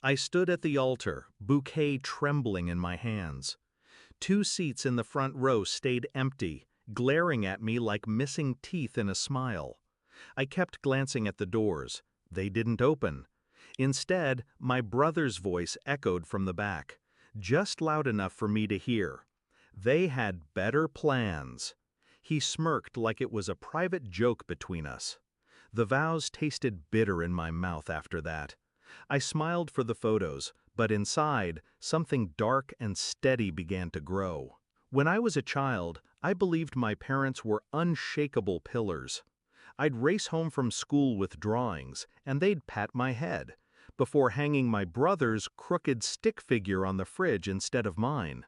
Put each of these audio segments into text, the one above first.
I stood at the altar, bouquet trembling in my hands. 2 seats in the front row stayed empty, glaring at me like missing teeth in a smile. I kept glancing at the doors. They didn't open. Instead, my brother's voice echoed from the back, just loud enough for me to hear. They had better plans. He smirked like it was a private joke between us. The vows tasted bitter in my mouth after that. I smiled for the photos, but inside, something dark and steady began to grow. When I was a child, I believed my parents were unshakable pillars. I'd race home from school with drawings, and they'd pat my head, before hanging my brother's crooked stick figure on the fridge instead of mine.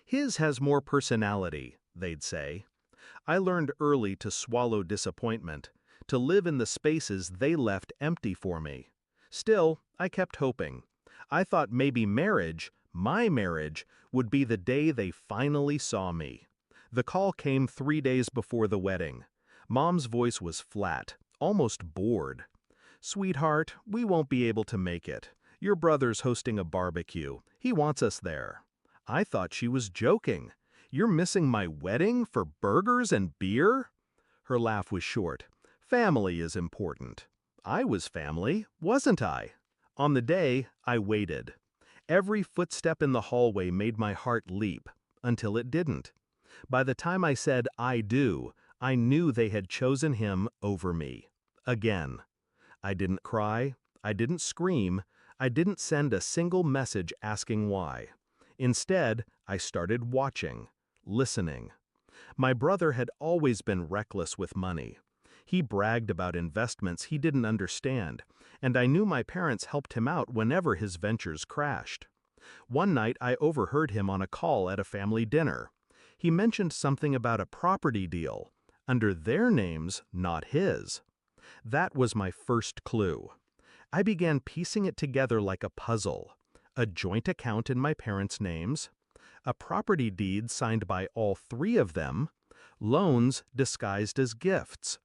His has more personality, they'd say. I learned early to swallow disappointment, to live in the spaces they left empty for me. Still, I kept hoping. I thought maybe marriage, my marriage, would be the day they finally saw me. The call came 3 days before the wedding. Mom's voice was flat, almost bored. "Sweetheart, we won't be able to make it. Your brother's hosting a barbecue. He wants us there." I thought she was joking. "You're missing my wedding for burgers and beer?" Her laugh was short. "Family is important." I was family, wasn't I? On the day, I waited. Every footstep in the hallway made my heart leap, until it didn't. By the time I said "I do," I knew they had chosen him over me. Again. I didn't cry, I didn't scream, I didn't send a single message asking why. Instead, I started watching, listening. My brother had always been reckless with money. He bragged about investments he didn't understand, and I knew my parents helped him out whenever his ventures crashed. One night I overheard him on a call at a family dinner. He mentioned something about a property deal, under their names, not his. That was my first clue. I began piecing it together like a puzzle. A joint account in my parents' names, a property deed signed by all 3 of them, loans disguised as gifts.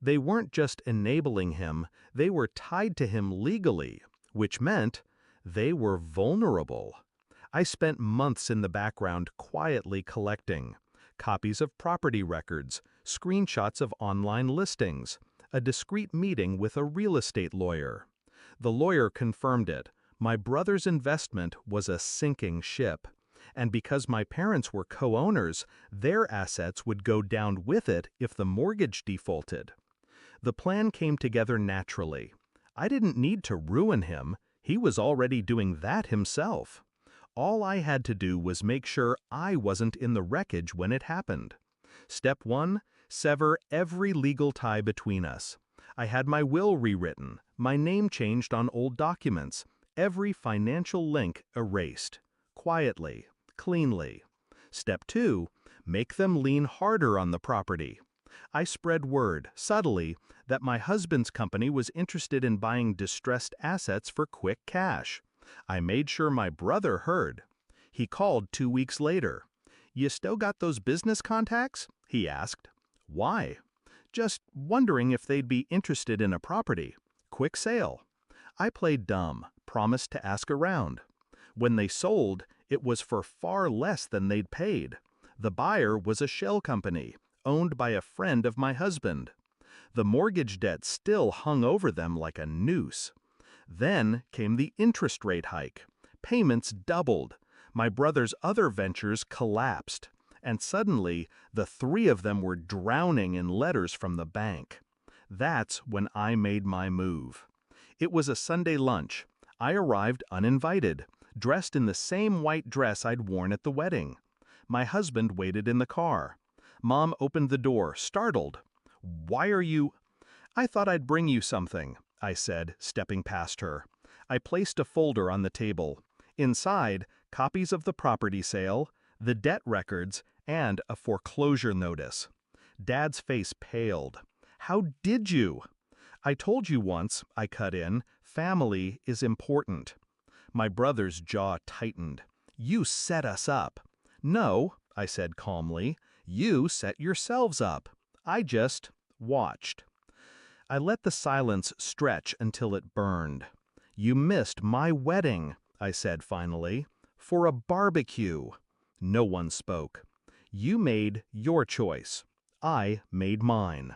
They weren't just enabling him, they were tied to him legally, which meant they were vulnerable. I spent months in the background quietly collecting copies of property records, screenshots of online listings, a discreet meeting with a real estate lawyer. The lawyer confirmed it. My brother's investment was a sinking ship. And because my parents were co-owners, their assets would go down with it if the mortgage defaulted. The plan came together naturally. I didn't need to ruin him. He was already doing that himself. All I had to do was make sure I wasn't in the wreckage when it happened. Step 1, sever every legal tie between us. I had my will rewritten, my name changed on old documents, every financial link erased. Quietly, cleanly. Step 2, make them lean harder on the property. I spread word, subtly, that my husband's company was interested in buying distressed assets for quick cash. I made sure my brother heard. He called 2 weeks later. "You still got those business contacts?" he asked. "Why?" "Just wondering if they'd be interested in a property. Quick sale." I played dumb, promised to ask around. When they sold, it was for far less than they'd paid. The buyer was a shell company, owned by a friend of my husband. The mortgage debt still hung over them like a noose. Then came the interest rate hike. Payments doubled. My brother's other ventures collapsed. And suddenly, the 3 of them were drowning in letters from the bank. That's when I made my move. It was a Sunday lunch. I arrived uninvited, dressed in the same white dress I'd worn at the wedding. My husband waited in the car. Mom opened the door, startled. "Why are you—" "I thought I'd bring you something," I said, stepping past her. I placed a folder on the table. Inside, copies of the property sale, the debt records, and a foreclosure notice. Dad's face paled. "How did you?" "I told you once," I cut in, "family is important." My brother's jaw tightened. "You set us up." "No," I said calmly, "you set yourselves up. I just watched." I let the silence stretch until it burned. You missed my wedding, I said finally, for a barbecue. No one spoke. You made your choice. I made mine.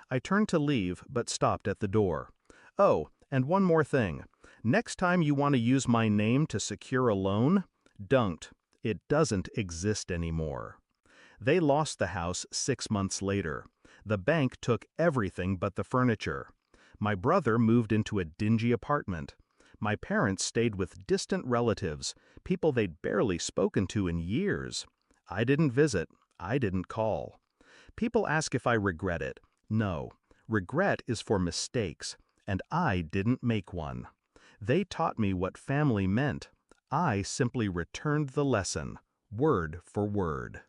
I turned to leave, but stopped at the door. Oh, and one more thing. Next time you want to use my name to secure a loan, don't. It doesn't exist anymore. They lost the house 6 months later. The bank took everything but the furniture. My brother moved into a dingy apartment. My parents stayed with distant relatives, people they'd barely spoken to in years. I didn't visit. I didn't call. People ask if I regret it. No. Regret is for mistakes, and I didn't make one. They taught me what family meant. I simply returned the lesson, word for word.